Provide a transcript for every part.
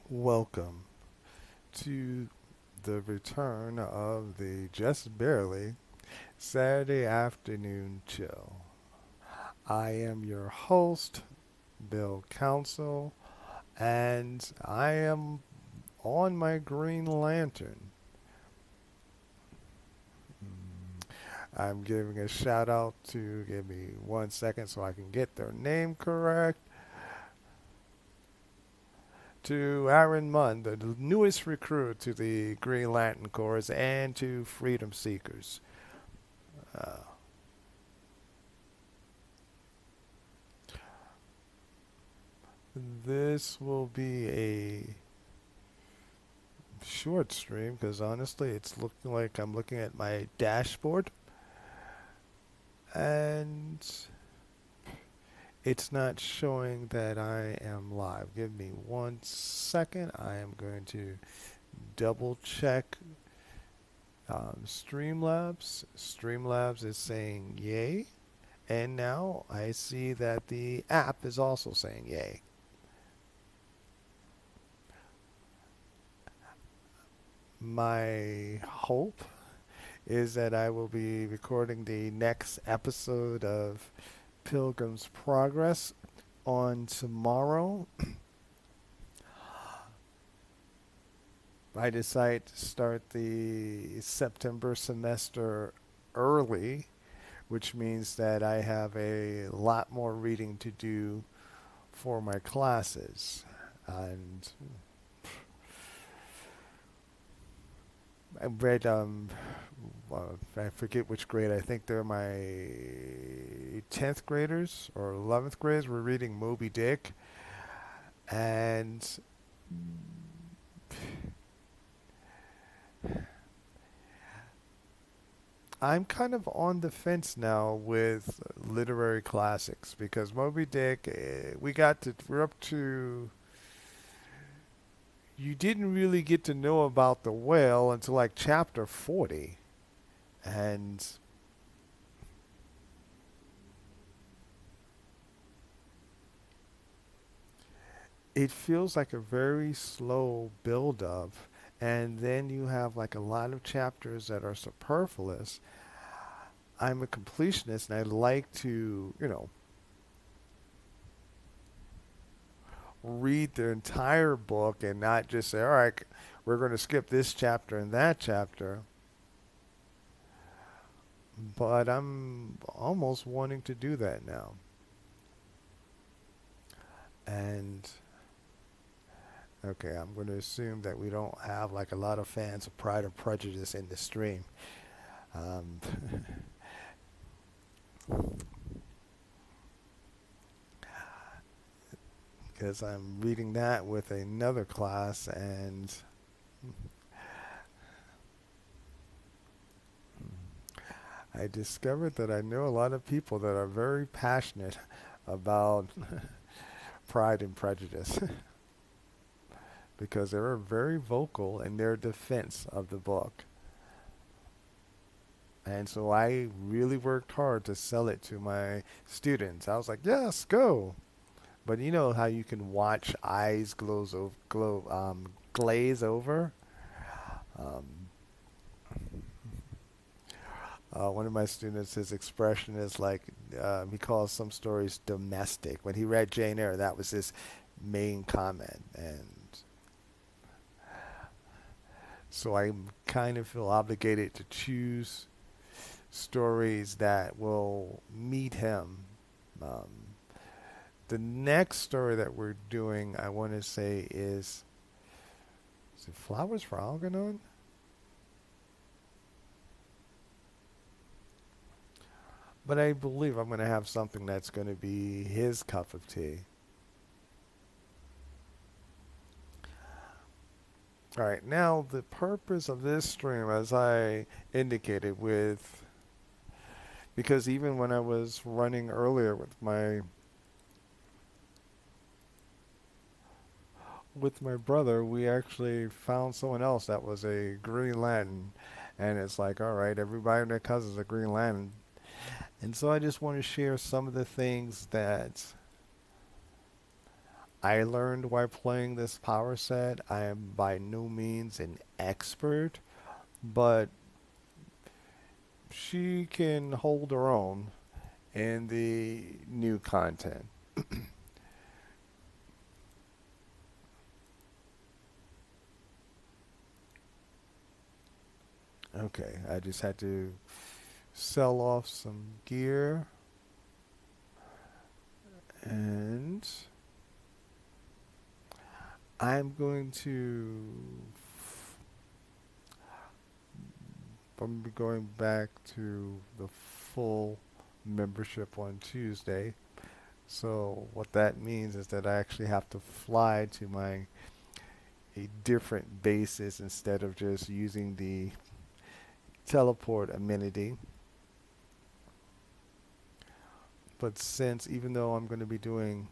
Welcome to the return of the Just Barely Saturday Afternoon Chill. I am your host, Bill Council, and I am on my Green Lantern. I'm giving a shout out to, give me 1 second so I can get their name correct, to Aaron Munn, the newest recruit to the Green Lantern Corps, and to Freedom Seekers. Uh, this will be a short stream because honestly, it's looking like I'm looking at my dashboard and it's not showing that I am live. Give me 1 second. I am going to double check Streamlabs. Streamlabs is saying yay. And now I see that the app is also saying yay. My hope is that I will be recording the next episode of Pilgrim's Progress on tomorrow. I decided to start the September semester early, which means that I have a lot more reading to do for my classes. And I read, I forget which grade. I think they're my 10th graders or 11th graders. We're reading Moby Dick. And I'm kind of on the fence now with literary classics because Moby Dick, we're up to, you didn't really get to know about the whale until like chapter 40. And it feels like a very slow build up. And then you have like a lot of chapters that are superfluous. I'm a completionist and I like to, read the entire book and not just say, all right, we're going to skip this chapter and that chapter. But I'm almost wanting to do that now. And okay, I'm going to assume that we don't have like a lot of fans of Pride and Prejudice in the stream. Um, because I'm reading that with another class and I discovered that I know a lot of people that are very passionate about Pride and Prejudice because they were very vocal in their defense of the book. And so I really worked hard to sell it to my students. I was like, yes, go. But you know how you can watch eyes glaze over? Um, one of my students, his expression is like, he calls some stories domestic. When he read Jane Eyre, that was his main comment. And so I kind of feel obligated to choose stories that will meet him. Um, the next story that we're doing, I want to say, is it Flowers for Algernon? But I believe I'm going to have something that's going to be his cup of tea. All right, now the purpose of this stream, as I indicated, because even when I was running earlier with my brother, we actually found someone else that was a Green Lantern, and it's like, all right, everybody in their cousin's a Green Lantern, and so I just want to share some of the things that I learned while playing this power set. I am by no means an expert, but she can hold her own in the new content. Okay, I just had to sell off some gear and I'm going to I'm be going back to the full membership on Tuesday. So what that means is that I actually have to fly to my a different basis instead of just using the teleport amenity. But since even though I'm going to be doing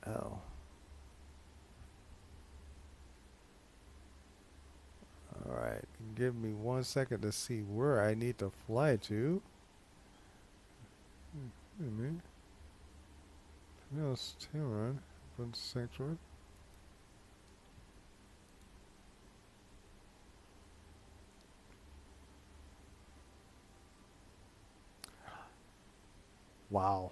oh, all right, give me 1 second to see where I need to fly to. Wait a minute. No, still on. One sanctuary. Wow.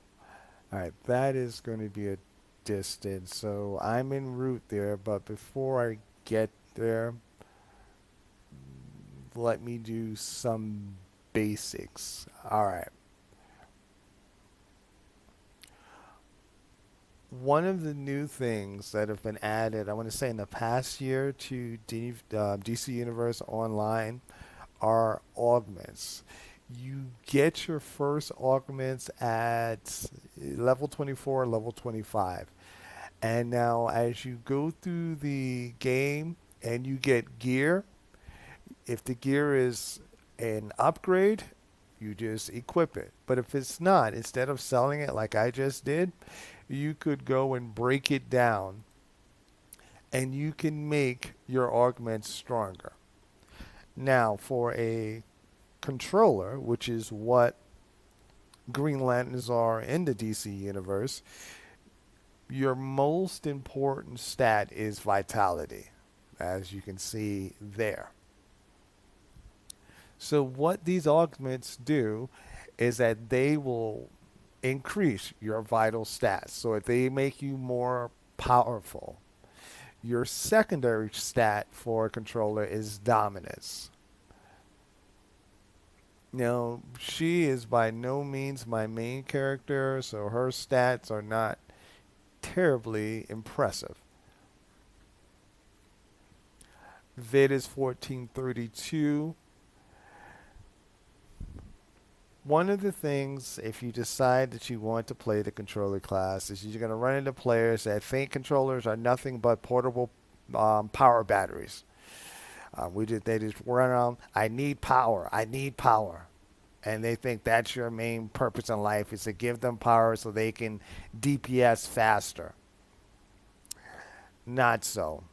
All right, that is going to be a distance. So I'm en route there, but before I get there, let me do some basics. All right. One of the new things that have been added, I want to say in the past year to DC Universe Online are augments. You get your first augments at level 24, level 25. And now, as you go through the game and you get gear, if the gear is an upgrade, you just equip it. But if it's not, instead of selling it like I just did, you could go and break it down and you can make your augments stronger. Now, for a controller, which is what Green Lanterns are in the DC universe, your most important stat is vitality, as you can see there. So, what these augments do is that they will increase your vital stats. So, if they make you more powerful, your secondary stat for a controller is dominance. Now, she is by no means my main character, so her stats are not terribly impressive. Vid is 1432. One of the things, if you decide that you want to play the controller class, is you're going to run into players that think controllers are nothing but portable power batteries. They just run around. I need power. I need power, and they think that's your main purpose in life is to give them power so they can DPS faster. Not so.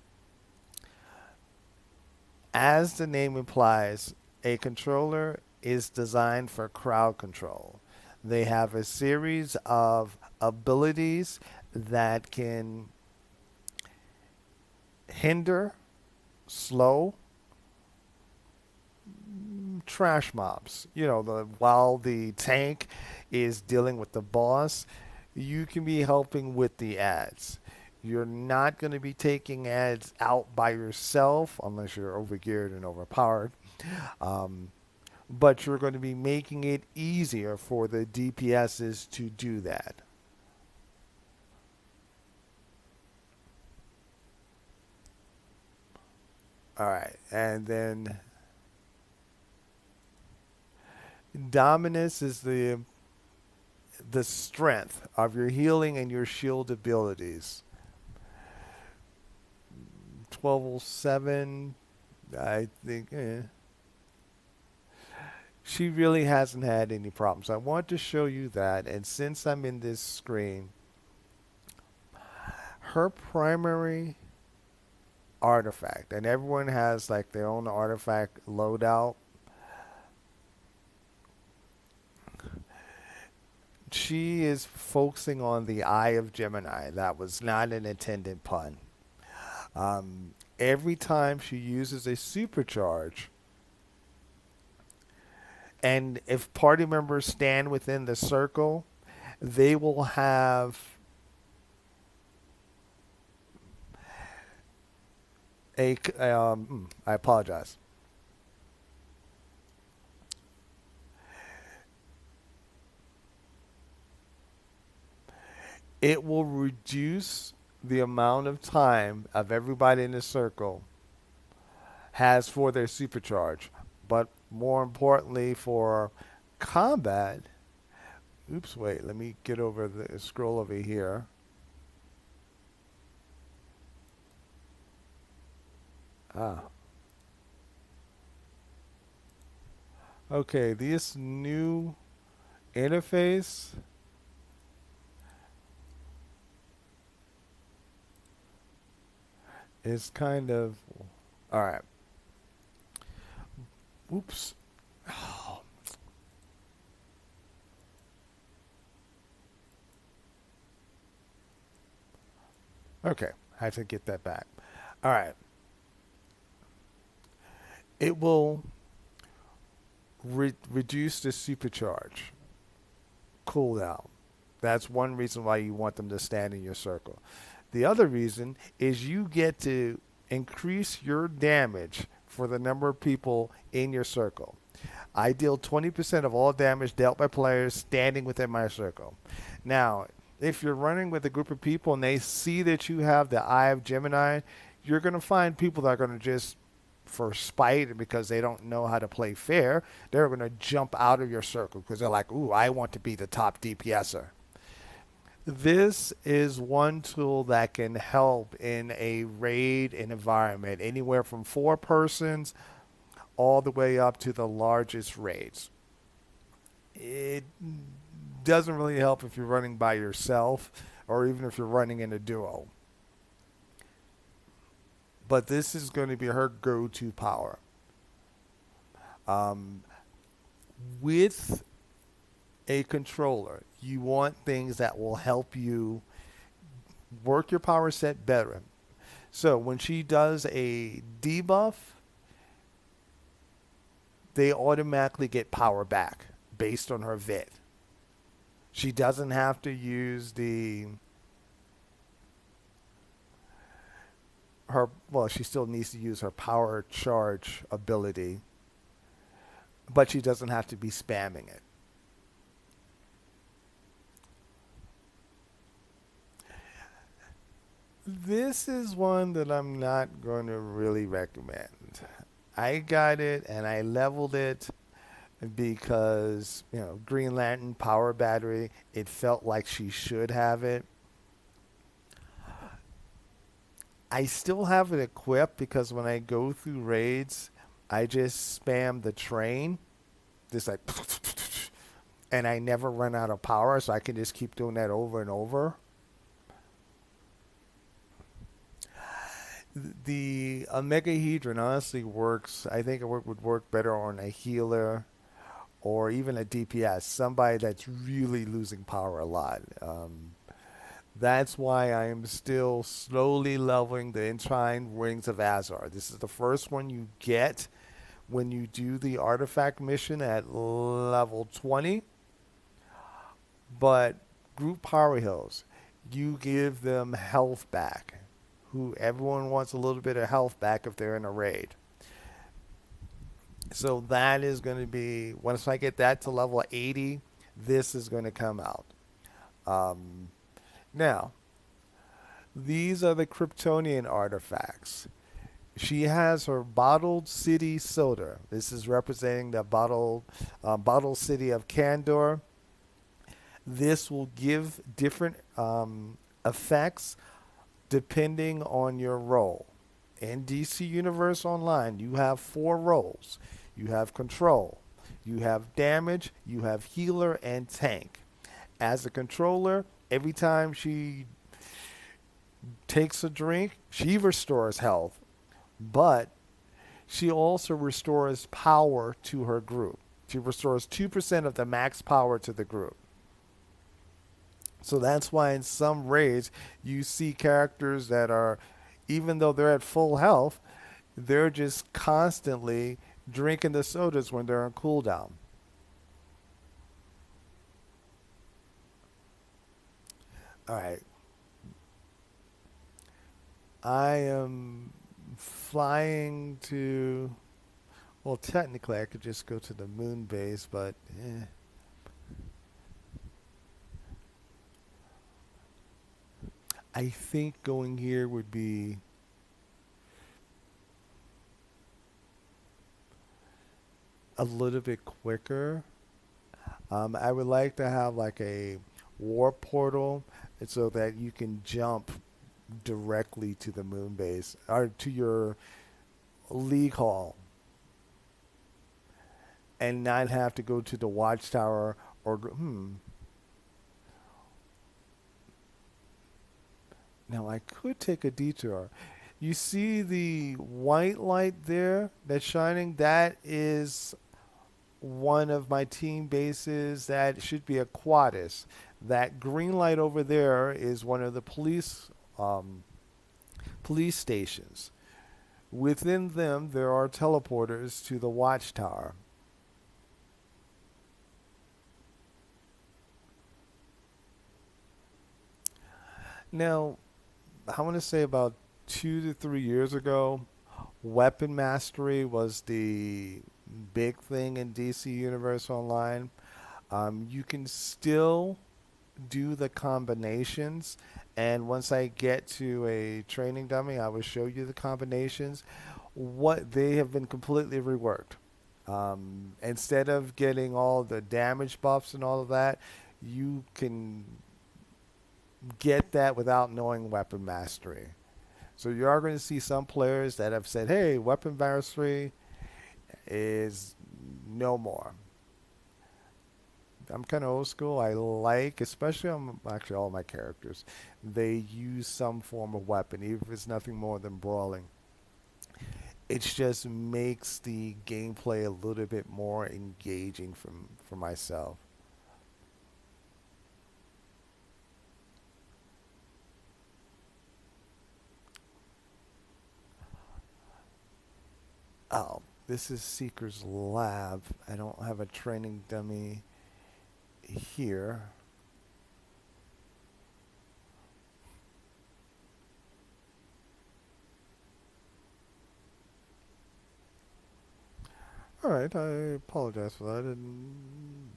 As the name implies, a controller is designed for crowd control. They have a series of abilities that can hinder, slow, trash mobs. While the tank is dealing with the boss, you can be helping with the ads. You're not going to be taking ads out by yourself unless you're overgeared and overpowered. Um, but you're going to be making it easier for the DPSs to do that. All right, and then dominance is the strength of your healing and your shield abilities. 1207, I think. She really hasn't had any problems. I want to show you that, and since I'm in this screen, her primary artifact, and everyone has like their own artifact loadout. she is focusing on the Eye of Gemini. That was not an intended pun. Every time she uses a supercharge, and if party members stand within the circle, they will have I apologize. It will reduce the amount of time of everybody in the circle has for their supercharge. But more importantly, for combat, oops, wait, let me get over the scroll over here. Ah, okay, this new interface is kind of, all right. Oops. Okay, I have to get that back. All right. It will reduce the supercharge cooldown. That's one reason why you want them to stand in your circle. The other reason is you get to increase your damage for the number of people in your circle. I deal 20% of all damage dealt by players standing within my circle. Now, if you're running with a group of people and they see that you have the Eye of Gemini, you're going to find people that are going to just, for spite, because they don't know how to play fair, they're going to jump out of your circle because they're like, ooh, I want to be the top DPSer. This is one tool that can help in a raid environment, anywhere from 4 persons all the way up to the largest raids. It doesn't really help if you're running by yourself or even if you're running in a duo. But this is going to be her go-to power. Um, with a controller, you want things that will help you work your power set better. So when she does a debuff, they automatically get power back based on her vid. She doesn't have to use the her well, she still needs to use her power charge ability, but she doesn't have to be spamming it. This is one that I'm not going to really recommend. I got it and I leveled it because, Green Lantern power battery, it felt like she should have it. I still have it equipped because when I go through raids, I just spam the train, just like, and I never run out of power, so I can just keep doing that over and over. The Omega Hedron honestly works. I think it would work better on a healer or even a DPS, somebody that's really losing power a lot. That's why I am still slowly leveling the Entwined Rings of Azar. This is the first one you get when you do the artifact mission at level 20. But group power hills, you give them health back. Who everyone wants a little bit of health back if they're in a raid. So that is going to be once I get that to level 80, this is going to come out. Um, Now, these are the Kryptonian artifacts. She has her bottled city soda. This is representing the bottled city of Kandor. This will give different effects depending on your role. In DC Universe Online, you have 4 roles. You have control, you have damage, you have healer, and tank. As a controller, every time she takes a drink, she restores health, but she also restores power to her group. She restores 2% of the max power to the group. So that's why in some raids you see characters that are, even though they're at full health, they're just constantly drinking the sodas when they're on cooldown. All right, I am flying to. Well, technically, I could just go to the moon base, but I think going here would be a little bit quicker. I would like to have like a warp portal so that you can jump directly to the moon base or to your league hall and not have to go to the watchtower or now I could take a detour. You see the white light there that's shining? That is one of my team bases. That should be a Quadus. That green light over there is one of the um, police stations. Within them, there are teleporters to the watchtower. Now, I want to say about 2 to 3 years ago, weapon mastery was the big thing in DC Universe Online. You can still do the combinations, and once I get to a training dummy, I will show you the combinations. What they have been completely reworked. Instead of getting all the damage buffs and all of that, you can get that without knowing weapon mastery. So you are going to see some players that have said, "Hey, weapon mastery is no more." I'm kind of old school. I like, especially on actually all my characters, they use some form of weapon, even if it's nothing more than brawling. It just makes the gameplay a little bit more engaging for myself. Oh, this is Seeker's Lab. I don't have a training dummy here. All right, I apologize for that. And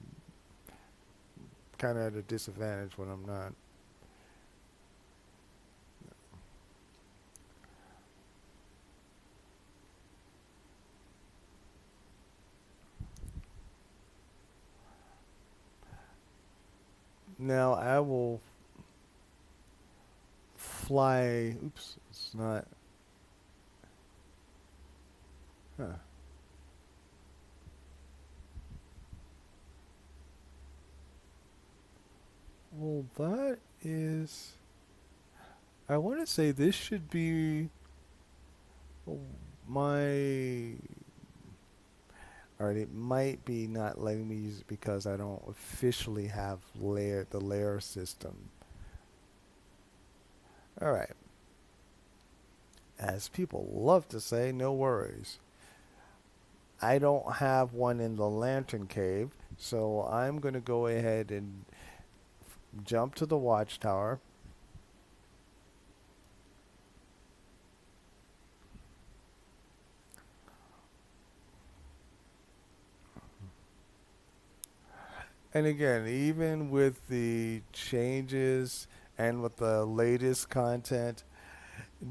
kind of at a disadvantage when I'm not. Now I will fly. Oops, it's not. Huh. Well, that is. I want to say this should be my. All right, it might be not letting me use it because I don't officially have the layer system. All right, as people love to say, no worries. I don't have one in the lantern cave, so I'm going to go ahead and jump to the watchtower. And again, even with the changes and with the latest content,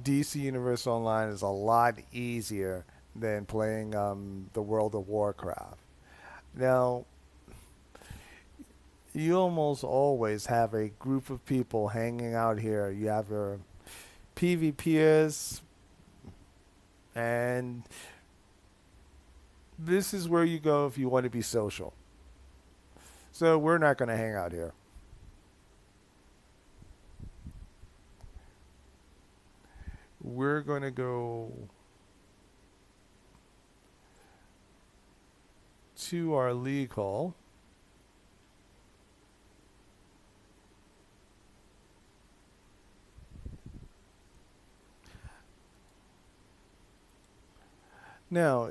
DC Universe Online is a lot easier than playing the World of Warcraft. Now, you almost always have a group of people hanging out here. You have your PvPers, and this is where you go if you want to be social. So we're not going to hang out here. We're going to go to our league hall. Now,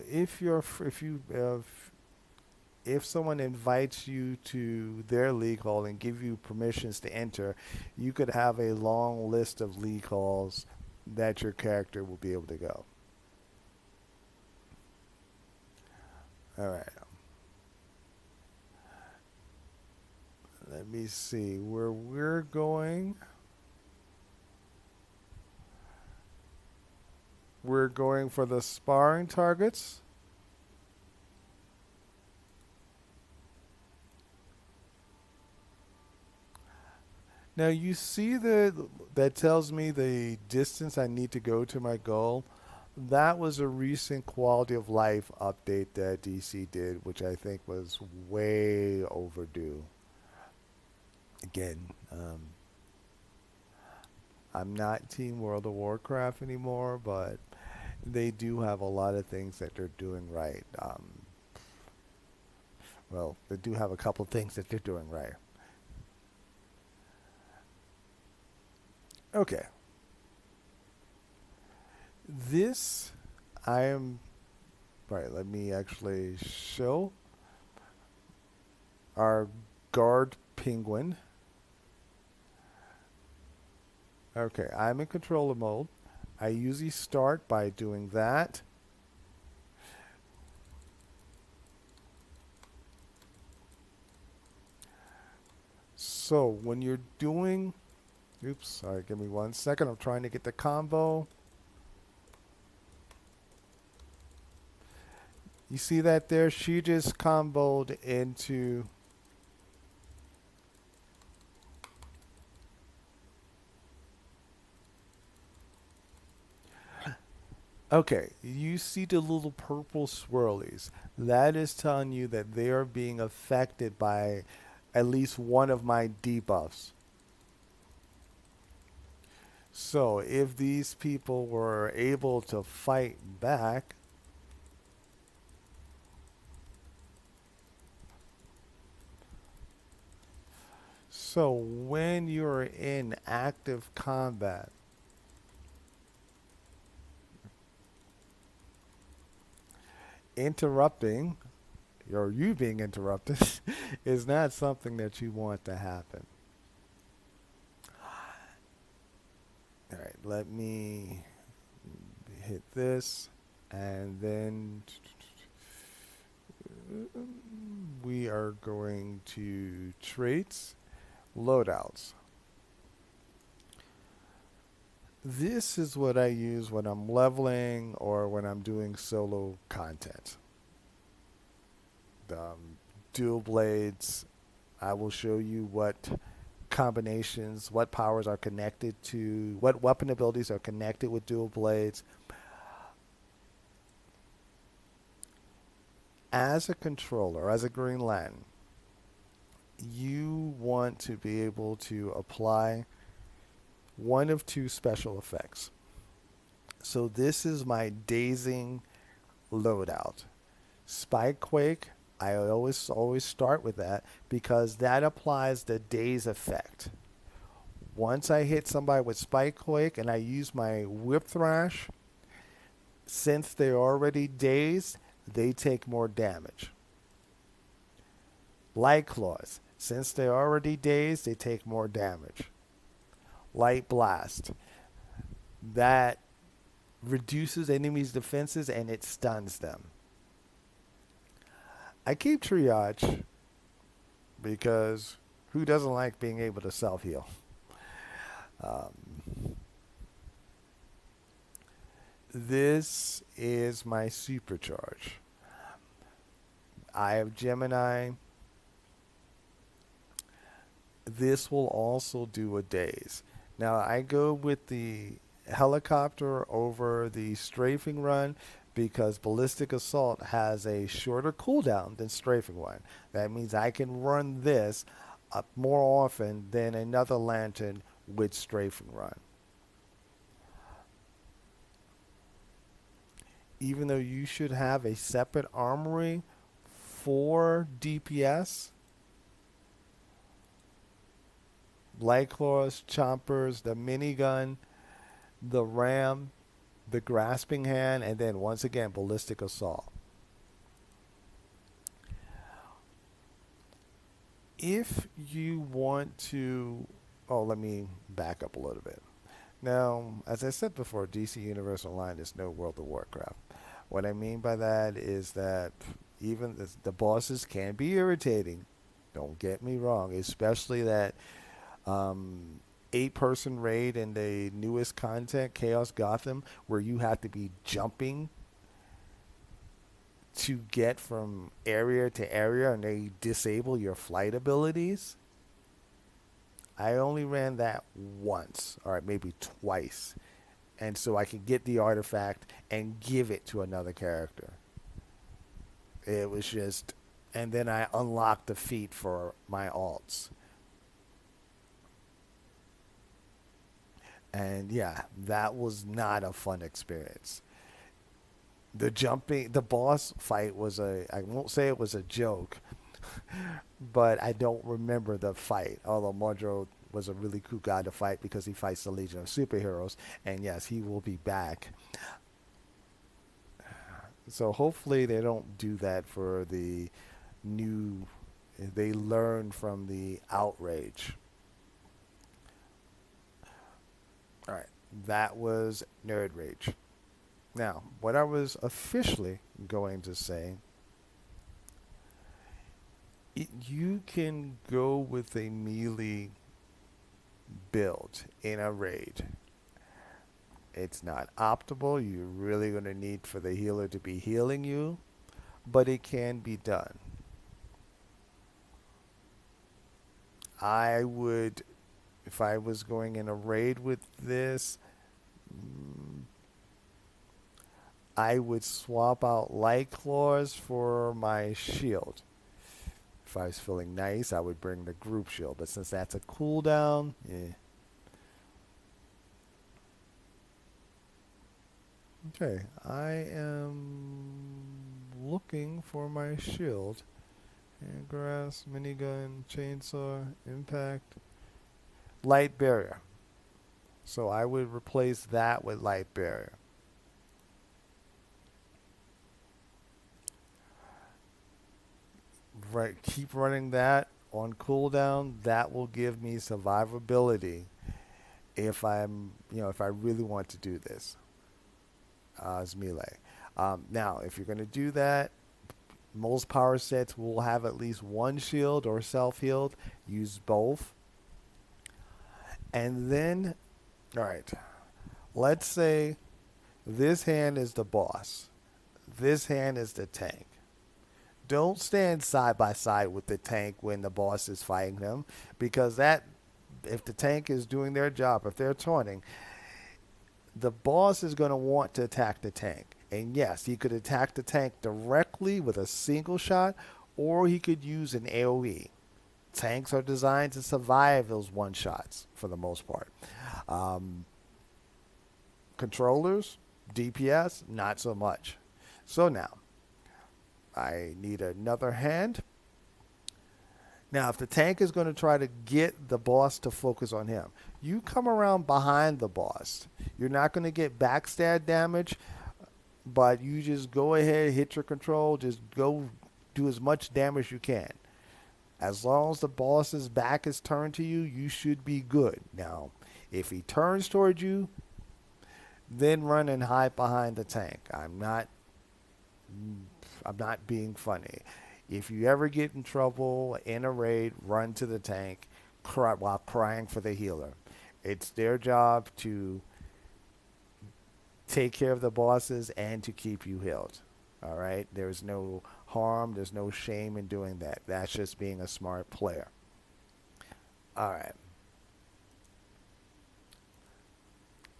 if someone invites you to their league hall and give you permissions to enter, you could have a long list of league halls that your character will be able to go. All right. Let me see where we're going. We're going for the sparring targets. Now you see that tells me the distance I need to go to my goal. That was a recent quality of life update that DC did, which I think was way overdue. Again, I'm not Team World of Warcraft anymore, but they do have a lot of things that they're doing right. Well, they do have a couple things that they're doing right. Okay, this I am right. Let me actually show our guard penguin. Okay, I'm in controller mode. I usually start by doing that. So when you're doing, oops, sorry, give me 1 second. I'm trying to get the combo. You see that there? She just comboed into. Okay, you see the little purple swirlies. That is telling you that they are being affected by at least one of my debuffs. So if these people were able to fight back, so when you're in active combat, interrupting, or you being interrupted, is not something that you want to happen. All right, let me hit this, and then we are going to traits, loadouts. This is what I use when I'm leveling or when I'm doing solo content. Um, Dual blades, I will show you what combinations, what powers are connected to, what weapon abilities are connected with dual blades. As a controller, as a Green Lantern, you want to be able to apply one of two special effects. So this is my dazing loadout. Spike Quake, I always start with that because that applies the daze effect. Once I hit somebody with Spike Quake and I use my Whip Thrash, since they're already dazed, they take more damage. Light Claws, since they're already dazed, they take more damage. Light Blast, that reduces enemies' defenses and it stuns them. I keep Triage because who doesn't like being able to self heal? Um, this is my supercharge. I have Gemini. This will also do a daze. Now I go with the helicopter over the strafing run because ballistic assault has a shorter cooldown than strafing run. That means I can run this up more often than another lantern with strafing run. Even though you should have a separate armory for DPS, light claws, chompers, the minigun, the ram. the grasping hand, and then once again, ballistic assault. If you want to, oh, let me back up a little bit. Now, as I said before, DC Universe Online is no World of Warcraft. What I mean by that is that even the bosses can be irritating. Don't get me wrong, especially that um, 8-person raid in the newest content, Chaos Gotham, where you have to be jumping to get from area to area and they disable your flight abilities. I only ran that once, or maybe twice. And so I could get the artifact and give it to another character. It was just, and then I unlocked the feat for my alts. And yeah, that was not a fun experience. The boss fight was I won't say it was a joke, but I don't remember the fight. Although Mordro was a really cool guy to fight because he fights the Legion of Superheroes, and yes, he will be back. So hopefully they don't do that for the new. They learn from the outrage. All right, that was Nerd Rage. Now, what I was officially going to say, you can go with a melee build in a raid. It's not optimal. You're really going to need for the healer to be healing you, but it can be done. I would, if I was going in a raid with this, I would swap out light claws for my shield. If I was feeling nice, I would bring the group shield. But since that's a cooldown, yeah. Okay, I am looking for my shield. And grass, minigun, chainsaw, impact, light barrier. So I would replace that with light barrier. Right, keep running that on cooldown. That will give me survivability if if I really want to do this as melee. Now, if you're going to do that, most power sets will have at least one shield or self healed. Use both. And then, all right, let's say this hand is the boss, this hand is the tank. Don't stand side by side with the tank when the boss is fighting them, because that, if the tank is doing their job, if they're taunting, the boss is going to want to attack the tank. And yes, he could attack the tank directly with a single shot, or he could use an AoE. Tanks are designed to survive those one shots for the most part. Um, Controllers, DPS, not so much. So now, I need another hand. Now, if the tank is going to try to get the boss to focus on him, you come around behind the boss. You're not going to get backstab damage, but you just go ahead, hit your control, just go do as much damage you can. As long as the boss's back is turned to you, you should be good. Now, if he turns towards you, then run and hide behind the tank. I'm not being funny. If you ever get in trouble in a raid, run to the tank while crying for the healer. It's their job to take care of the bosses and to keep you healed. All right? There's no harm, there's no shame in doing that. That's just being a smart player. All right.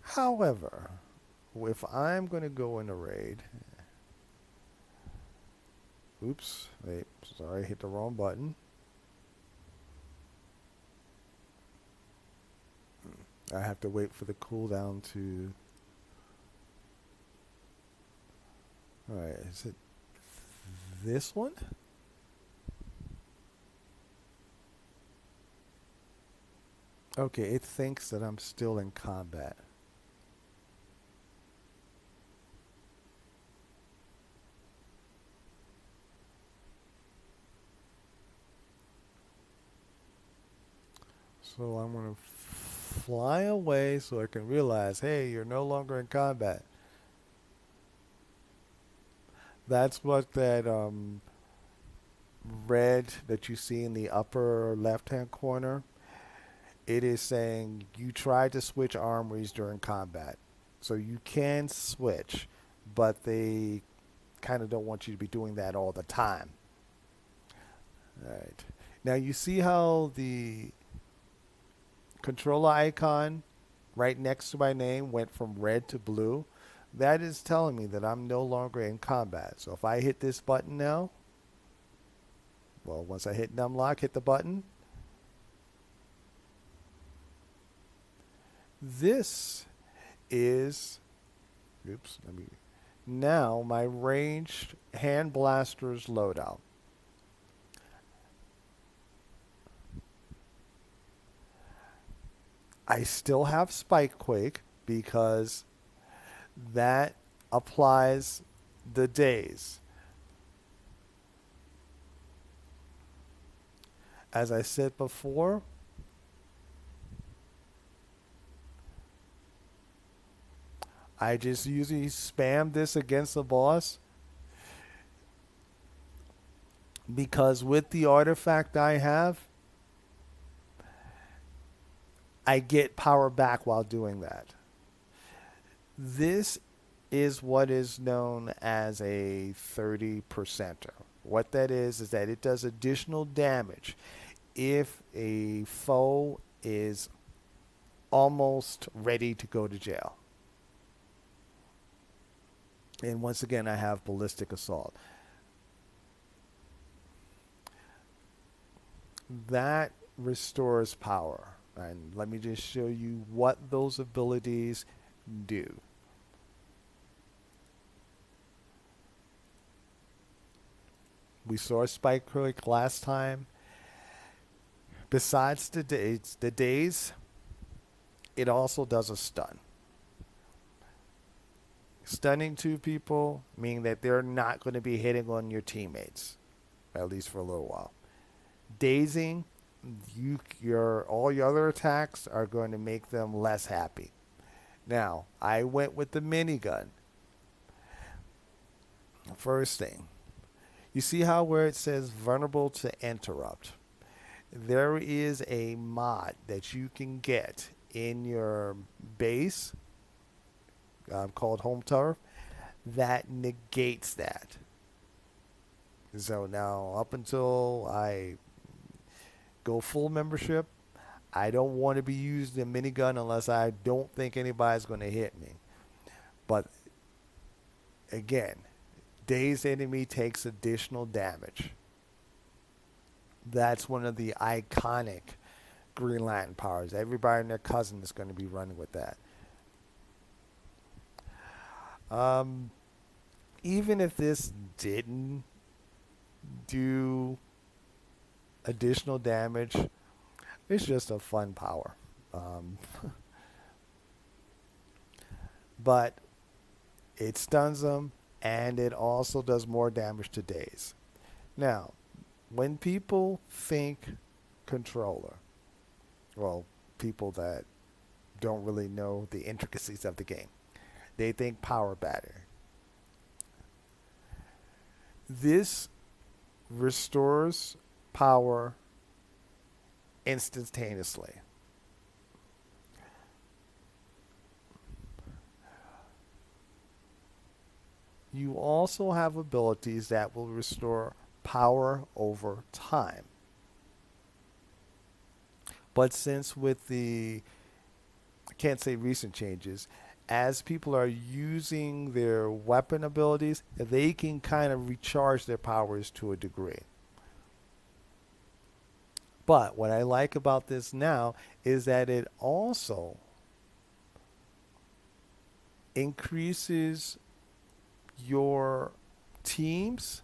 However, if I'm going to go in a raid, oops, wait, sorry, hit the wrong button. I have to wait for the cooldown to. Alright, is it this one? Okay, it thinks that I'm still in combat. So I'm going to fly away so I can realize, hey, you're no longer in combat. That's what that red that you see in the upper left hand corner, it is saying you tried to switch armories during combat. So you can switch, but they kind of don't want you to be doing that all the time. All right. Now you see how the controller icon right next to my name went from red to blue? That is telling me that I'm no longer in combat. So if I hit this button now, well, once I hit numlock, hit the button, this is, oops, let me, now my ranged hand blasters loadout. I still have Spike Quake because that applies the days. As I said before, I just usually spam this against the boss because with the artifact I have, I get power back while doing that. This is what is known as a 30 percenter. What that is that it does additional damage if a foe is almost ready to go to jail. And once again, I have ballistic assault. That restores power. And let me just show you what those abilities do. We saw Spike Quake last time. Besides the days, it also does a stun. Stunning two people meaning that they're not going to be hitting on your teammates, at least for a little while. Dazing, your all your other attacks are going to make them less happy. Now, I went with the minigun. First thing, you see how where it says vulnerable to interrupt? There is a mod that you can get in your base called Home Turf that negates that. So now, up until I go full membership, I don't want to be using a minigun unless I don't think anybody's going to hit me. But again, dazed enemy takes additional damage. That's one of the iconic Green Lantern powers. Everybody and their cousin is going to be running with that. Um, Even if this didn't do additional damage, it's just a fun power. Um, but it stuns them and it also does more damage to days. Now, when people think controller, well, people that don't really know the intricacies of the game, they think power battery. This restores power instantaneously. You also have abilities that will restore power over time. But since with the, I can't say recent changes, as people are using their weapon abilities, they can kind of recharge their powers to a degree. But what I like about this now is that it also increases your teams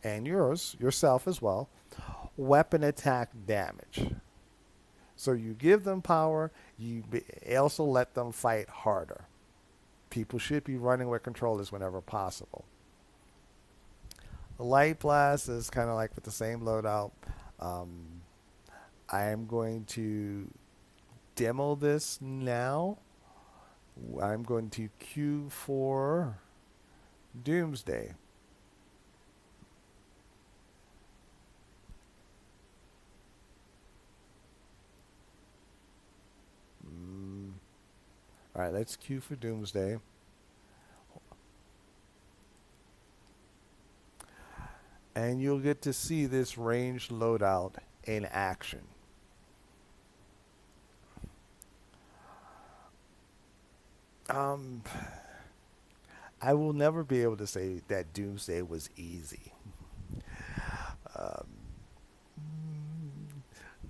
and yourself as well, weapon attack damage. So you give them power, you also let them fight harder. People should be running with controllers whenever possible. The light blast is kind of like with the same loadout. Um, I am going to demo this now. I'm going to queue for Doomsday. Mm, all right, let's queue for Doomsday. And you'll get to see this ranged loadout in action. Um, I will never be able to say that Doomsday was easy. Um,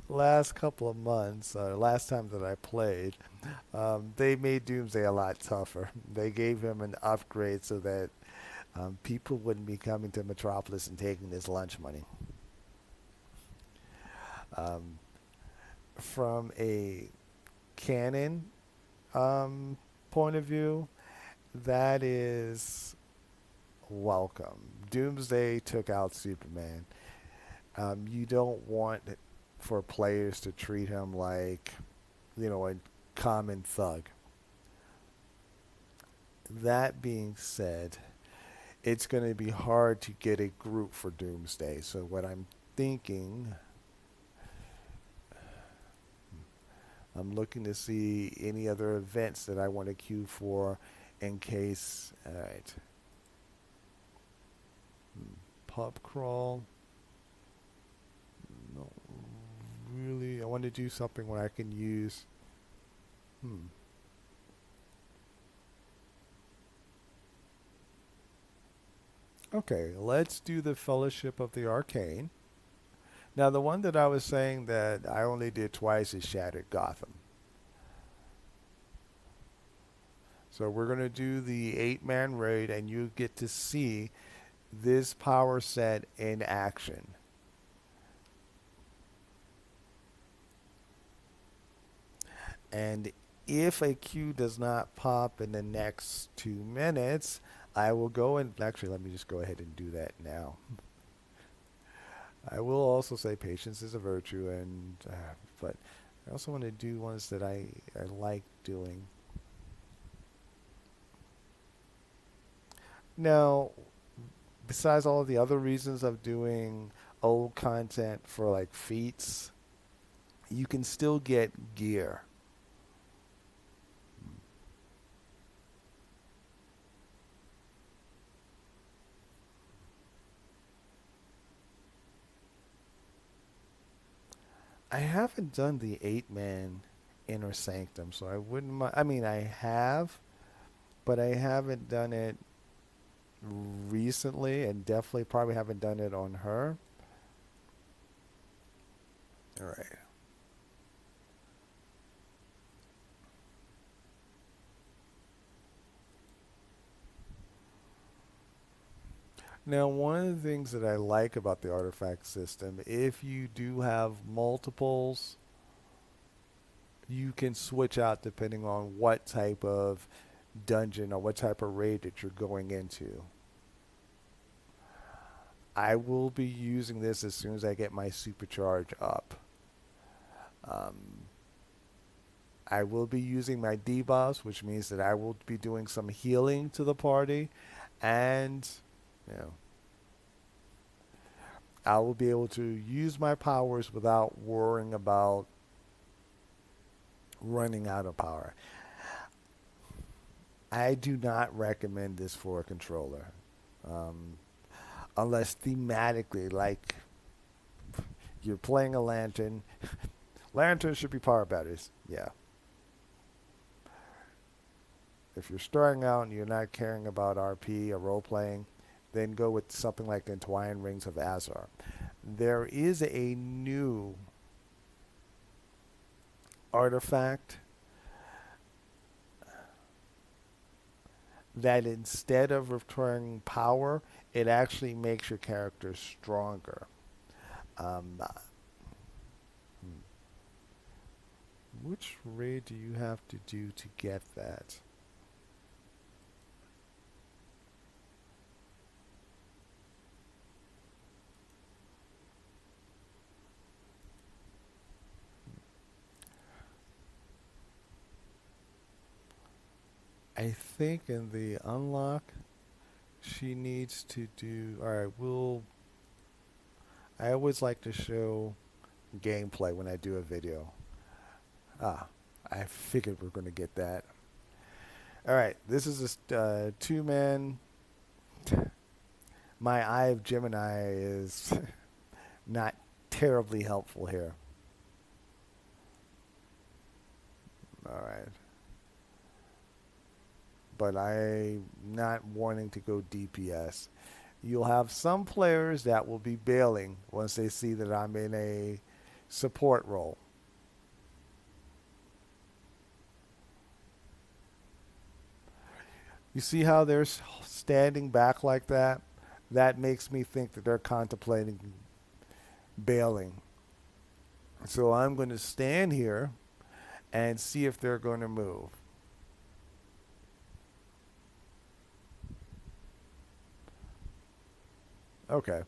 last couple of months, last time that I played, they made Doomsday a lot tougher. They gave him an upgrade so that people wouldn't be coming to Metropolis and taking his lunch money. Um, from a canon um, point of view, that is welcome. Doomsday took out Superman. You don't want for players to treat him like, a common thug. That being said, it's going to be hard to get a group for Doomsday. So what thinking, I'm looking to see any other events that I want to queue for in case. All right. Pub crawl. No, really. I want to do something where I can use. Hmm. Okay, let's do the Fellowship of the Arcane. Now, the one that I was saying that I only did twice is Shattered Gotham. So we're going to do the 8-man raid, and you get to see this power set in action. And if a queue does not pop in the next 2 minutes, I will go and actually let me just go ahead and do that now. I will also say patience is a virtue, and but I also want to do ones that I like doing. Now, besides all of the other reasons of doing old content for like feats, you can still get gear. I haven't done the 8-man inner sanctum, so I wouldn't mind. I mean, I have, but I haven't done it recently, and definitely probably haven't done it on her. All right. Now, one of the things that I like about the artifact system, if you do have multiples, you can switch out depending on what type of dungeon or what type of raid that you're going into. I will be using this as soon as I get my supercharge up. Um, I will be using my debuffs, which means that I will be doing some healing to the party, and you know, I will be able to use my powers without worrying about running out of power. I do not recommend this for a controller, um, unless thematically, like you're playing a lantern. Lanterns should be power batteries. Yeah. If you're starting out and you're not caring about RP or role playing, then go with something like Entwined Rings of Azar. There is a new artifact that instead of returning power, it actually makes your character stronger. Hmm. Which raid do you have to do to get that? I think in the unlock, she needs to do. All right, I always like to show gameplay when I do a video. Ah, I figured we're going to get that. All right, this is a two-man. My Eye of Gemini is not terribly helpful here. All right. But I'm not wanting to go DPS. You'll have some players that will be bailing once they see that I'm in a support role. You see how they're standing back like that? That makes me think that they're contemplating bailing. So I'm going to stand here and see if they're going to move. Okay.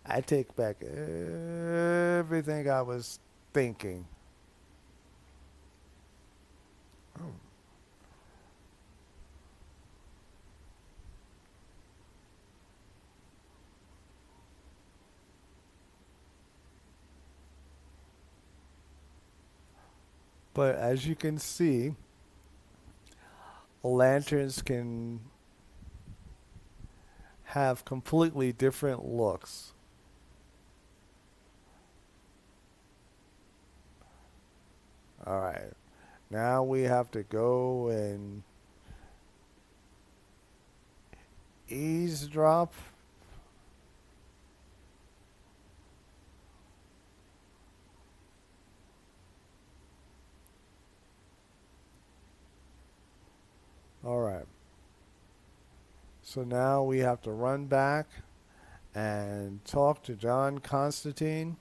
I take back everything I was thinking. Oh. But as you can see, lanterns can have completely different looks. All right. Now we have to go and eavesdrop. All right. So now we have to run back and talk to John Constantine.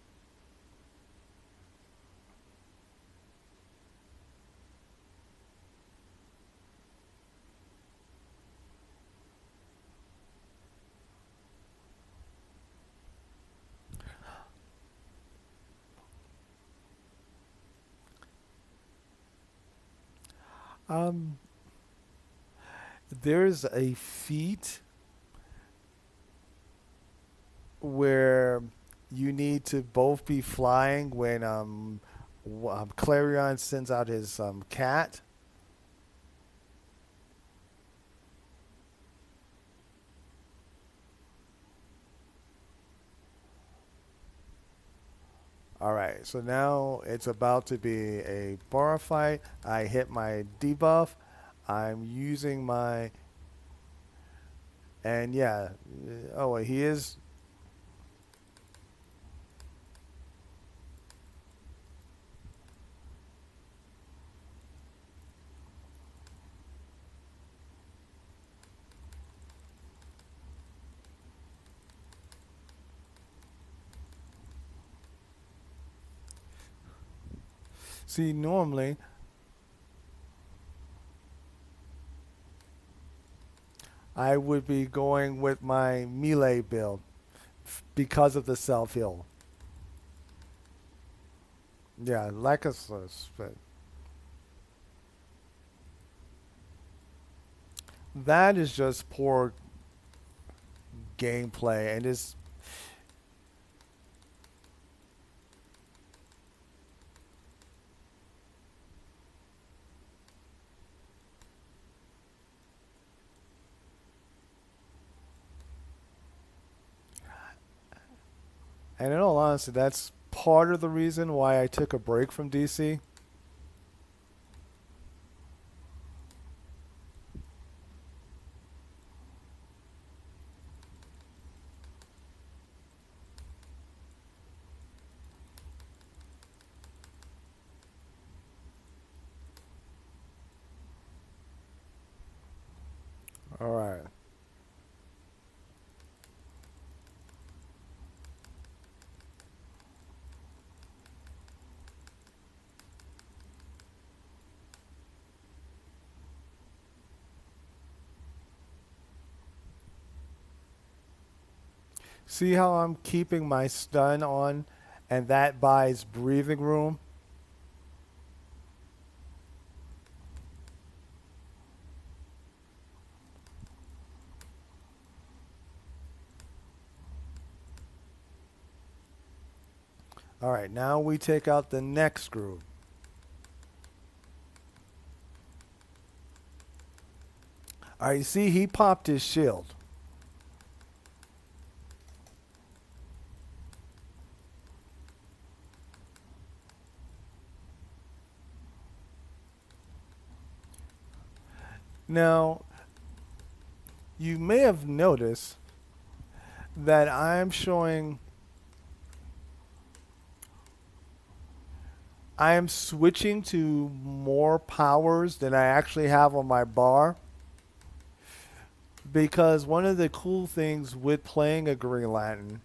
Um, there's a feat where you need to both be flying when Clarion sends out his cat. All right, so now it's about to be a bar fight. I hit my debuff. I'm using my, and yeah, oh, he is. See, normally I would be going with my melee build because of the self heal. Yeah, like a but that is just poor gameplay, and it's and in all honesty, that's part of the reason why I took a break from DC. All right. See how I'm keeping my stun on, and that buys breathing room. All right, now we take out the next screw. All right, you see, he popped his shield. Now, you may have noticed that I am switching to more powers than I actually have on my bar, because one of the cool things with playing a Green Lantern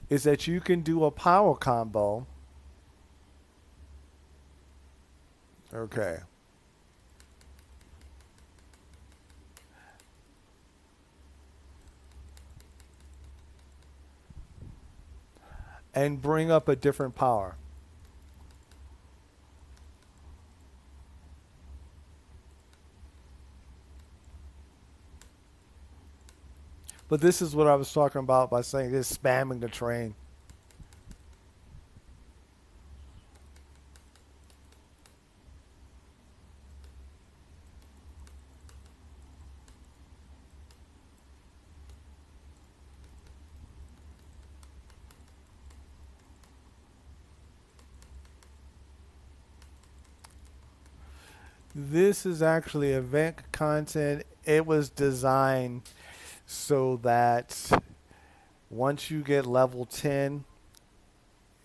is that you can do a power combo. Okay. And bring up a different power. But this is what I was talking about by saying this spamming the train. This is actually event content. It was designed so that once you get level 10,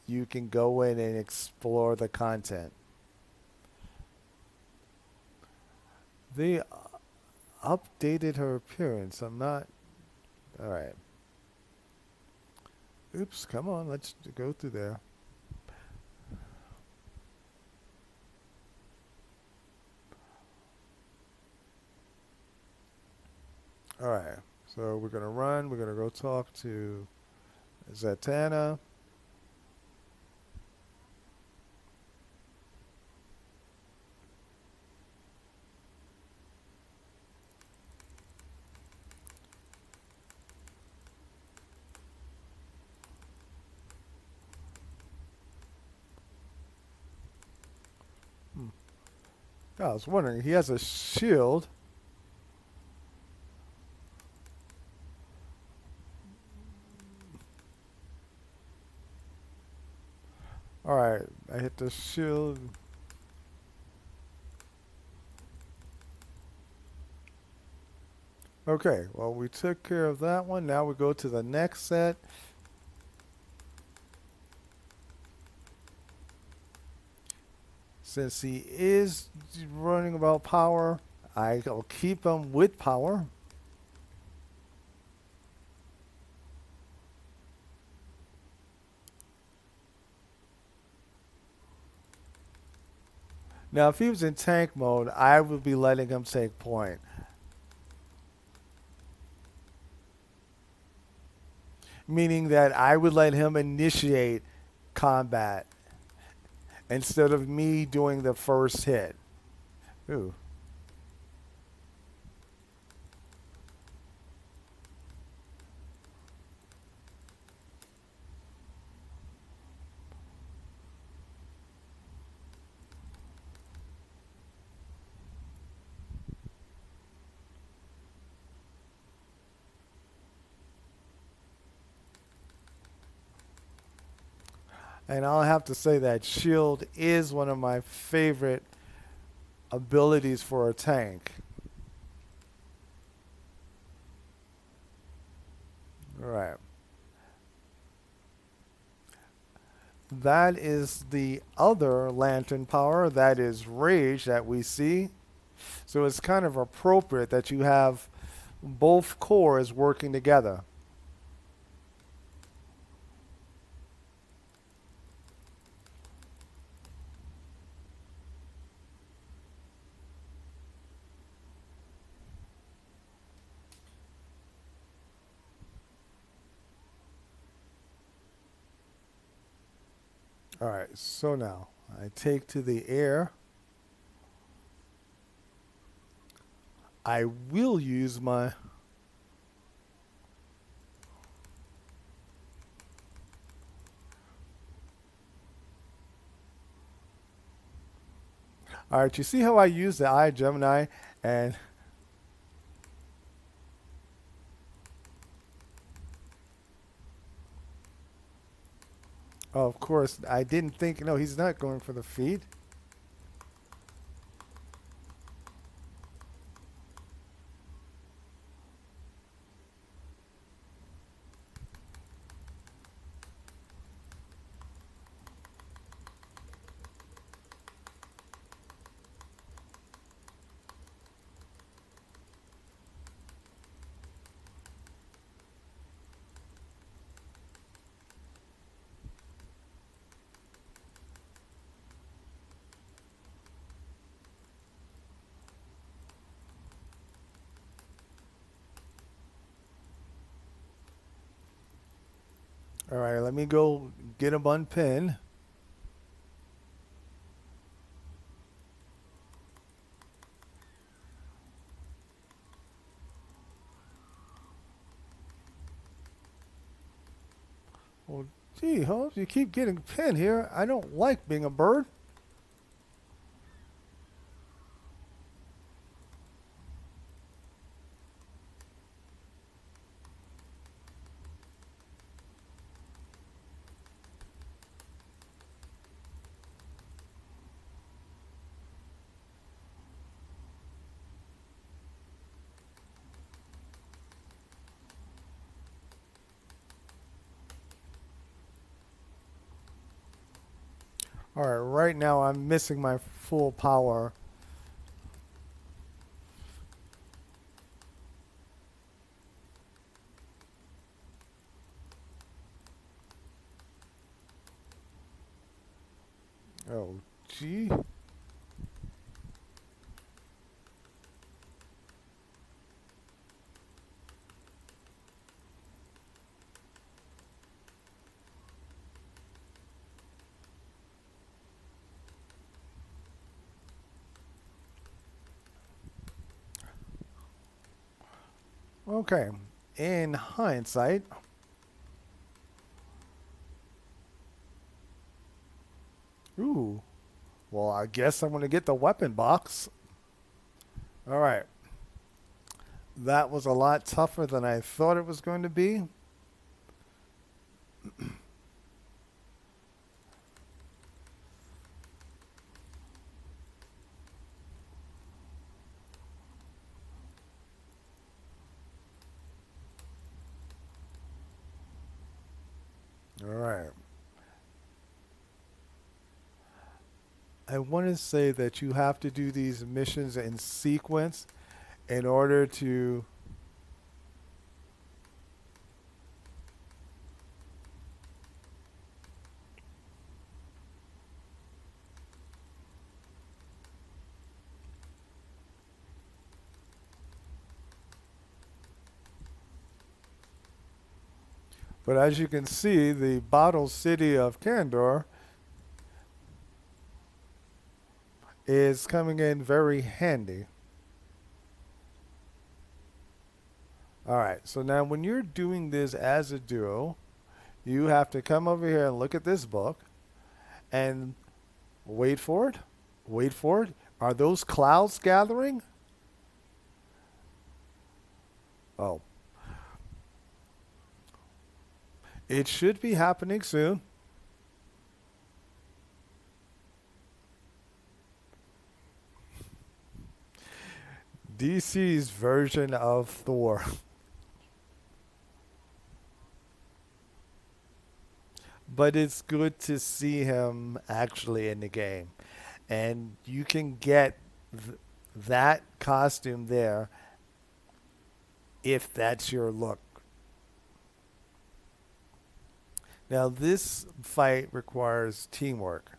you can go in and explore the content. They updated her appearance. I'm not. All right. Oops, come on. Let's go through there. All right. So we're going to run. We're going to go talk to Zatanna. Hmm. I was wondering, he has a shield. All right. I hit the shield. Okay. Well, we took care of that one. Now we go to the next set. Since he is running about power, I'll keep him with power. Now, if he was in tank mode, I would be letting him take point. Meaning that I would let him initiate combat instead of me doing the first hit. Ooh. And I'll have to say that shield is one of my favorite abilities for a tank. All right. That is the other lantern power, that is rage, that we see. So it's kind of appropriate that you have both cores working together. All right, so now I take to the air. I will use my. All right, you see how I use the I Gemini, and oh, of course I didn't think. No, he's not going for the feet. All right, let me go get him unpinned. Well, gee, Holmes, you keep getting pinned here. I don't like being a bird. All right, right now I'm missing my full power. Oh, gee. Okay. In hindsight, ooh, well, I guess I'm going to get the weapon box. All right. That was a lot tougher than I thought it was going to be. All right. I want to say that you have to do these missions in sequence in order to. But as you can see, the bottle city of Kandor is coming in very handy. All right, so now when you're doing this as a duo, you have to come over here and look at this book and wait for it. Wait for it. Are those clouds gathering? Oh, it should be happening soon. DC's version of Thor. But it's good to see him actually in the game. And you can get that costume there if that's your look. Now, this fight requires teamwork.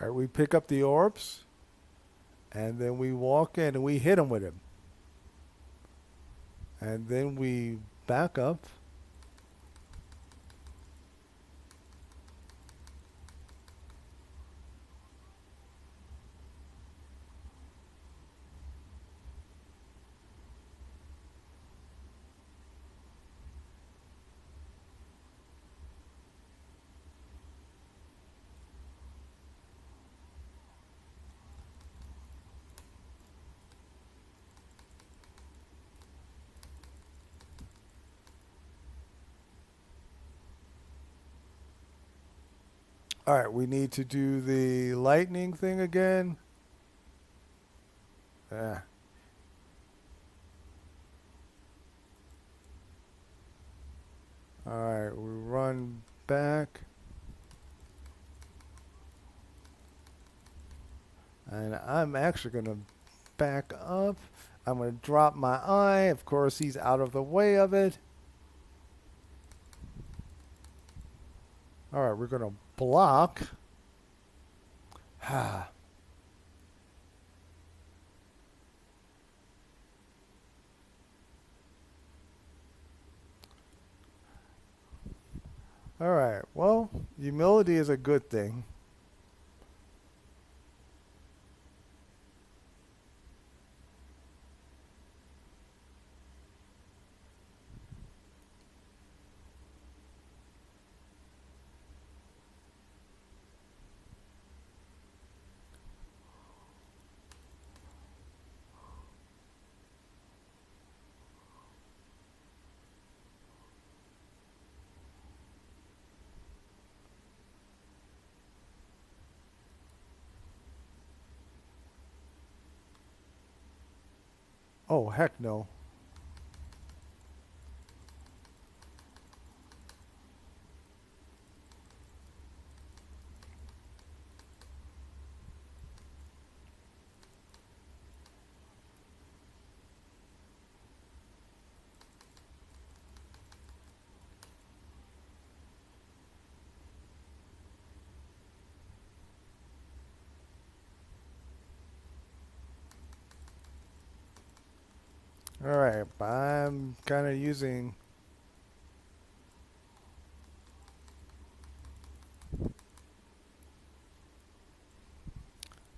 All right, we pick up the orbs, and then we walk in and we hit him with him. And then we back up. All right, we need to do the lightning thing again. Ah. All right, we run back. And I'm actually going to back up. I'm going to drop my eye. Of course, he's out of the way of it. All right, we're going to block. All right, well, humility is a good thing. Oh, heck no. All right, I'm kind of using.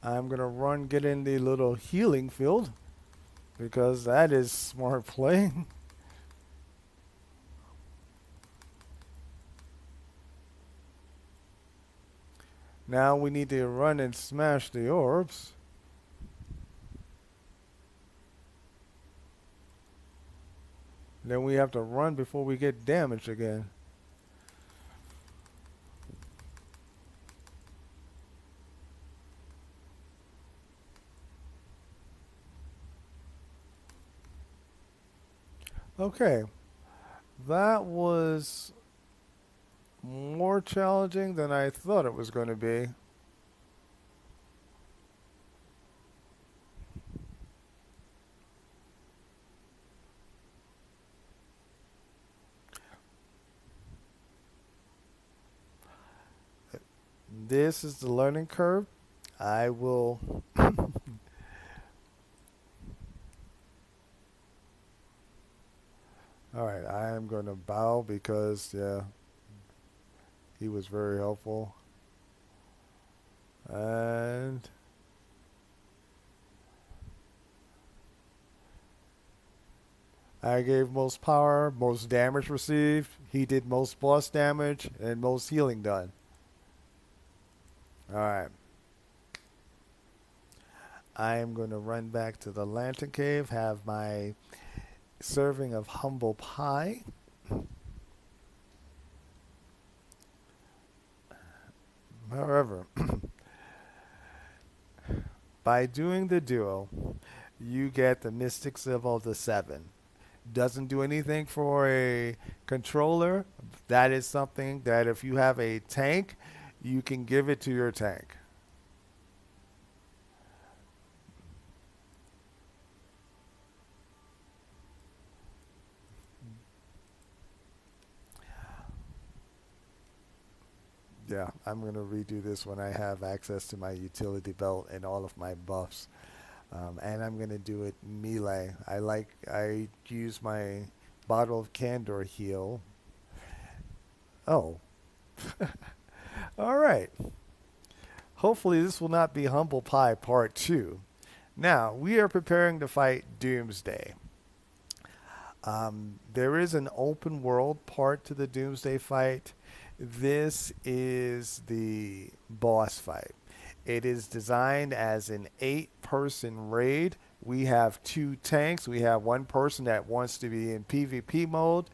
I'm going to run, get in the little healing field because that is smart play. Now we need to run and smash the orbs. Then we have to run before we get damaged again. Okay, that was more challenging than I thought it was going to be. This is the learning curve. I will. All right, I am going to bow because, yeah, he was very helpful. And I gave most power, most damage received. He did most boss damage and most healing done. All right. I am going to run back to the Lantern Cave, have my serving of humble pie. However, by doing the duo, you get the Mystic Symbol of the Seven. Doesn't do anything for a controller. That is something that if you have a tank, you can give it to your tank. Yeah, I'm going to redo this when I have access to my utility belt and all of my buffs. And I'm going to do it melee. I use my bottle of candor heal. Oh, all right. Hopefully, this will not be Humble Pie Part 2. Now, we are preparing to fight Doomsday. There is an open world part to the Doomsday fight. This is the boss fight. It is designed as an 8-person raid. We have 2 tanks. We have one person that wants to be in PvP mode.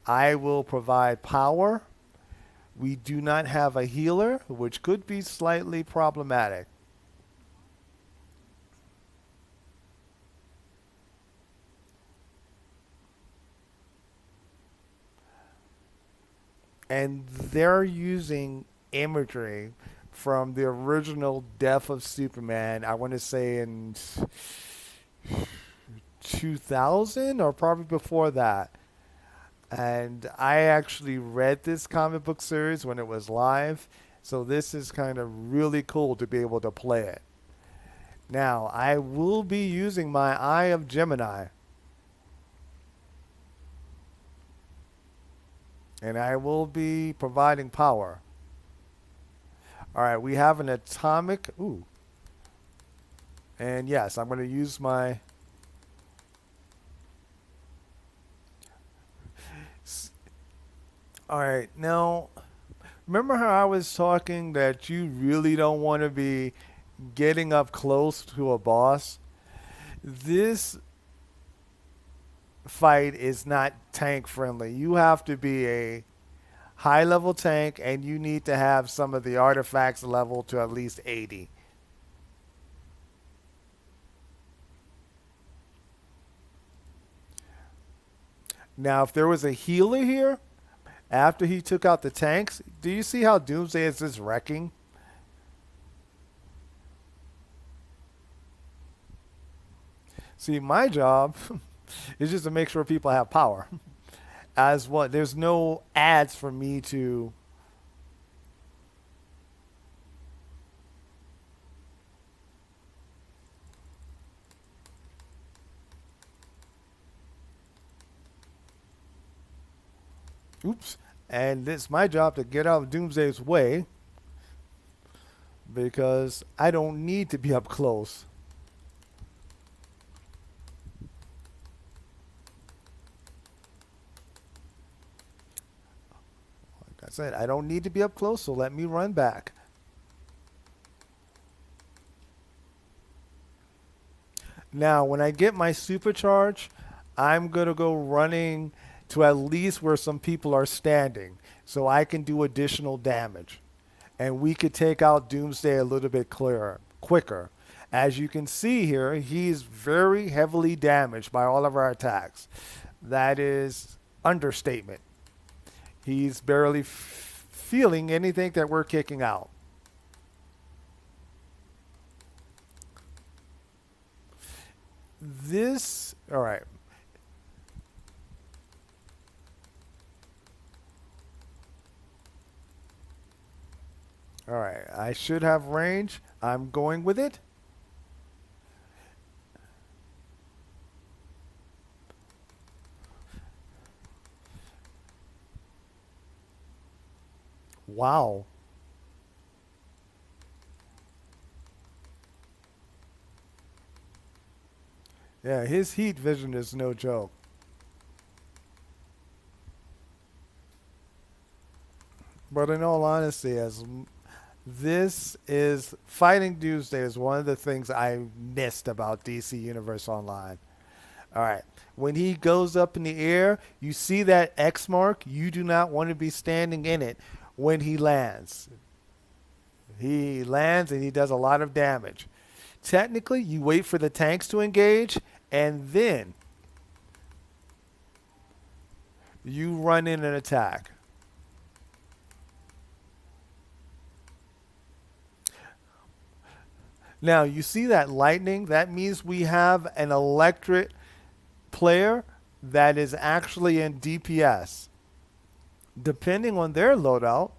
I will provide power. We do not have a healer, which could be slightly problematic. And they're using imagery from the original Death of Superman. I want to say in 2000 or probably before that. And I actually read this comic book series when it was live. So this is kind of really cool to be able to play it. Now, I will be using my Eye of Gemini. And I will be providing power. All right, we have an atomic. Ooh. And yes, I'm going to use my. All right, now remember how I was talking that you really don't want to be getting up close to a boss? This fight is not tank friendly. You have to be a high level tank and you need to have some of the artifacts level to at least 80. Now, if there was a healer here after he took out the tanks, do you see how Doomsday is just wrecking? See, my job is just to make sure people have power. As what? There's no ads for me to. Oops. And it's my job to get out of Doomsday's way because I don't need to be up close. Like I said, I don't need to be up close, so let me run back. Now, when I get my supercharge, I'm going to go running to at least where some people are standing so I can do additional damage. And we could take out Doomsday a little bit clearer, quicker. As you can see here, he's very heavily damaged by all of our attacks. That is understatement. He's barely feeling anything that we're kicking out. This, all right. All right, I should have range. I'm going with it. Wow. Yeah, his heat vision is no joke. But in all honesty, as this is fighting Doomsday is one of the things I missed about DC Universe Online. All right. When he goes up in the air, you see that X mark. You do not want to be standing in it when he lands. He lands and he does a lot of damage. Technically, you wait for the tanks to engage and then you run in and attack. Now, you see that lightning? That means we have an electric player that is actually in DPS. Depending on their loadout,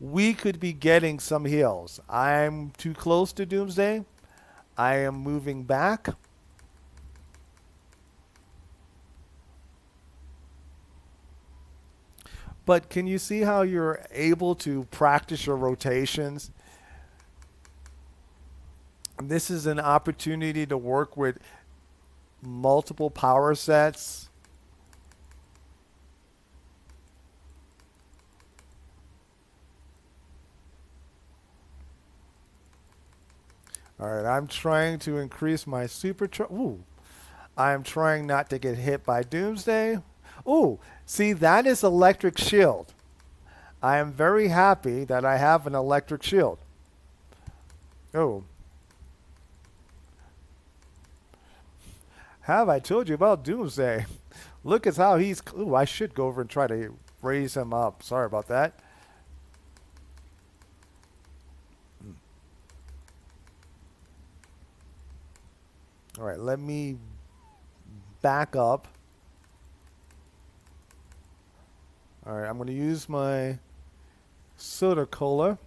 we could be getting some heals. I'm too close to Doomsday. I am moving back. But can you see how you're able to practice your rotations? This is an opportunity to work with multiple power sets. All right, I'm trying to increase my supercharge. Ooh, I'm trying not to get hit by Doomsday. Ooh, see, that is electric shield. I am very happy that I have an electric shield. Oh, have I told you about Doomsday? Look at how he's. Ooh, I should go over and try to raise him up. Sorry about that. All right, let me back up. All right, I'm going to use my soda cola.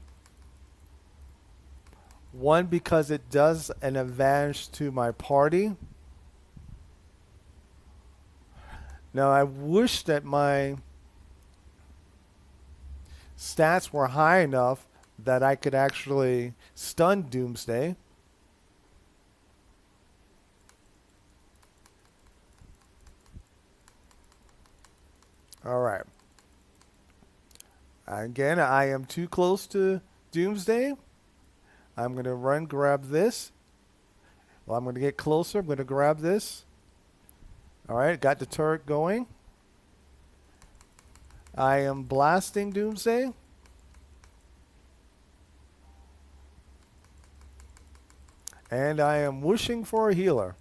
One, because it does an advantage to my party. Now, I wish that my stats were high enough that I could actually stun Doomsday. All right. Again, I am too close to Doomsday. I'm going to run, grab this. Well, I'm going to get closer. I'm going to grab this. All right, got the turret going. I am blasting Doomsday. And I am wishing for a healer.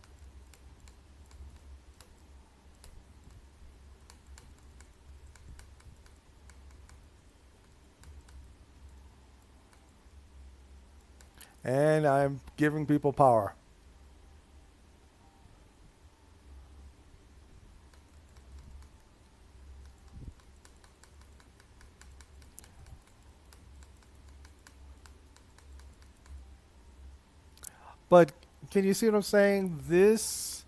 And I'm giving people power. But can you see what I'm saying? This.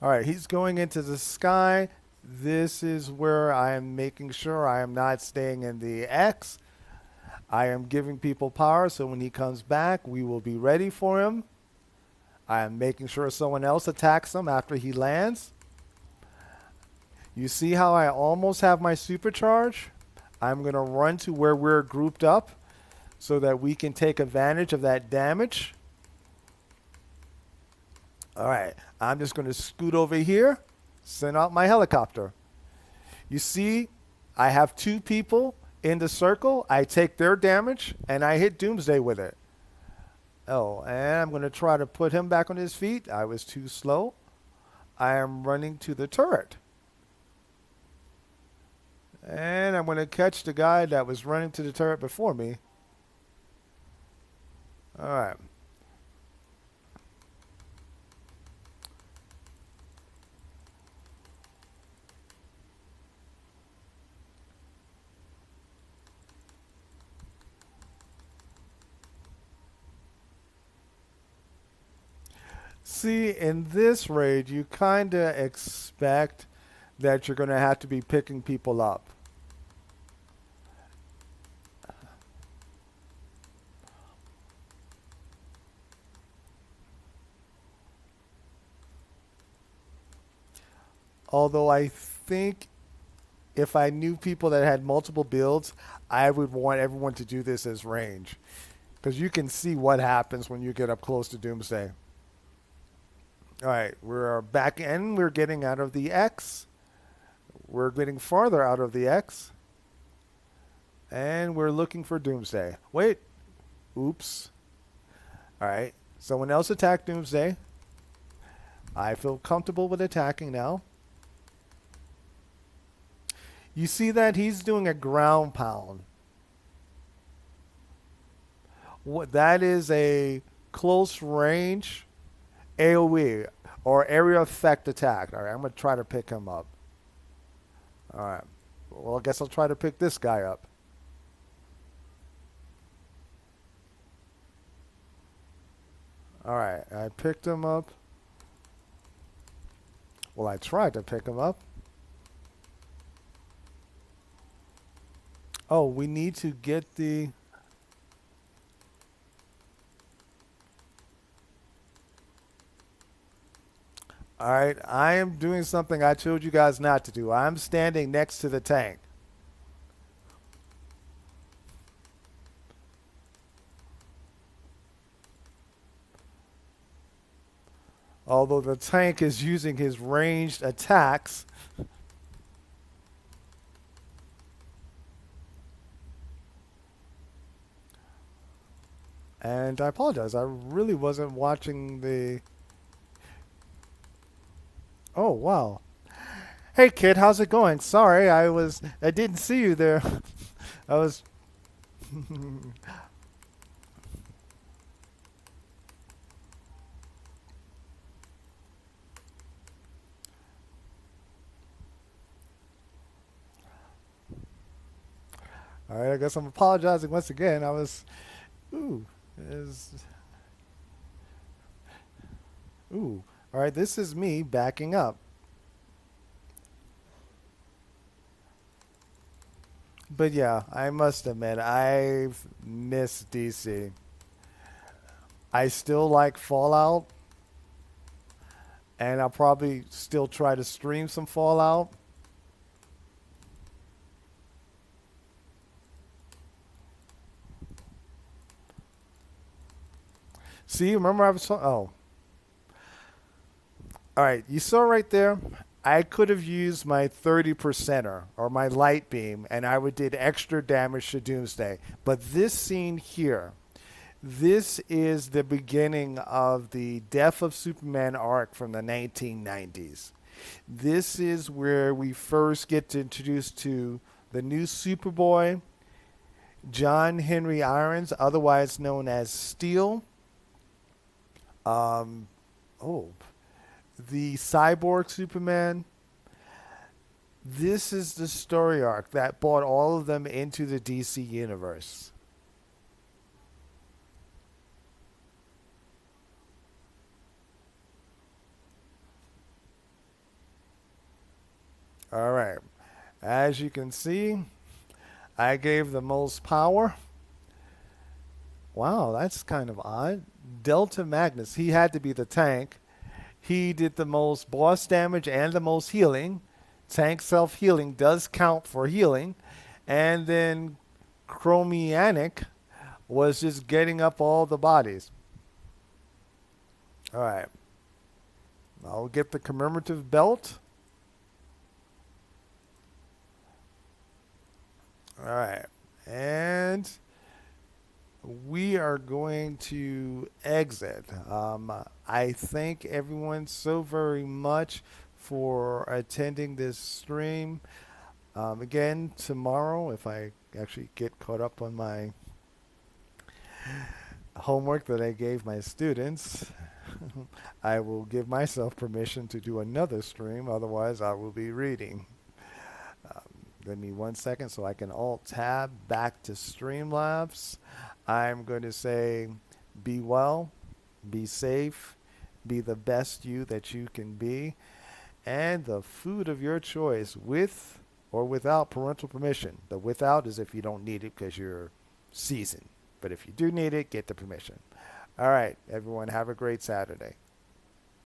All right, he's going into the sky. This is where I am making sure I am not staying in the X. I am giving people power so when he comes back, we will be ready for him. I am making sure someone else attacks him after he lands. You see how I almost have my supercharge? I'm going to run to where we're grouped up so that we can take advantage of that damage. All right, I'm just going to scoot over here, send out my helicopter. You see, I have two people in the circle. I take their damage, and I hit Doomsday with it. Oh, and I'm going to try to put him back on his feet. I was too slow. I am running to the turret. And I'm going to catch the guy that was running to the turret before me. All right. See, in this raid, you kind of expect that you're going to have to be picking people up. Although I think if I knew people that had multiple builds, I would want everyone to do this as range. Because you can see what happens when you get up close to Doomsday. All right, we're back in. We're getting out of the X. We're getting farther out of the X. And we're looking for Doomsday. Wait. Oops. All right. Someone else attacked Doomsday. I feel comfortable with attacking now. You see that he's doing a ground pound. What that is a close range AoE or area effect attack. All right, I'm going to try to pick him up. All right. Well, I guess I'll try to pick this guy up. All right, I picked him up. Well, I tried to pick him up. Oh, we need to get the. All right, I am doing something I told you guys not to do. I'm standing next to the tank. Although the tank is using his ranged attacks. And I apologize. I really wasn't watching the. Oh, wow. Hey, kid, how's it going? Sorry, I didn't see you there. I was. All right, I guess I'm apologizing once again. I was. Ooh. Is. Ooh. All right, this is me backing up. But yeah, I must admit, I've missed DC. I still like Fallout, and I'll probably still try to stream some Fallout. See, remember I was. Oh, all right. You saw right there. I could have used my 30 percenter or my light beam, and I would did extra damage to Doomsday. But this scene here, this is the beginning of the Death of Superman arc from the 1990s. This is where we first get to introduce to the new Superboy, John Henry Irons, otherwise known as Steel. Um, oh, the Cyborg Superman. This is the story arc that brought all of them into the DC universe. All right. As you can see, I gave the most power. Wow, that's kind of odd. Delta Magnus, he had to be the tank. He did the most boss damage and the most healing. Tank self healing does count for healing. And then Chromianic was just getting up all the bodies. All right. I'll get the commemorative belt. All right. And we are going to exit. I thank everyone so very much for attending this stream. Again, tomorrow, if I actually get caught up on my homework that I gave my students, I will give myself permission to do another stream. Otherwise, I will be reading. Um, Give me 1 second so I can alt tab back to Streamlabs. I'm going to say be well, be safe, be the best you that you can be, and the food of your choice with or without parental permission. The without is if you don't need it because you're seasoned. But if you do need it, get the permission. All right, everyone, have a great Saturday.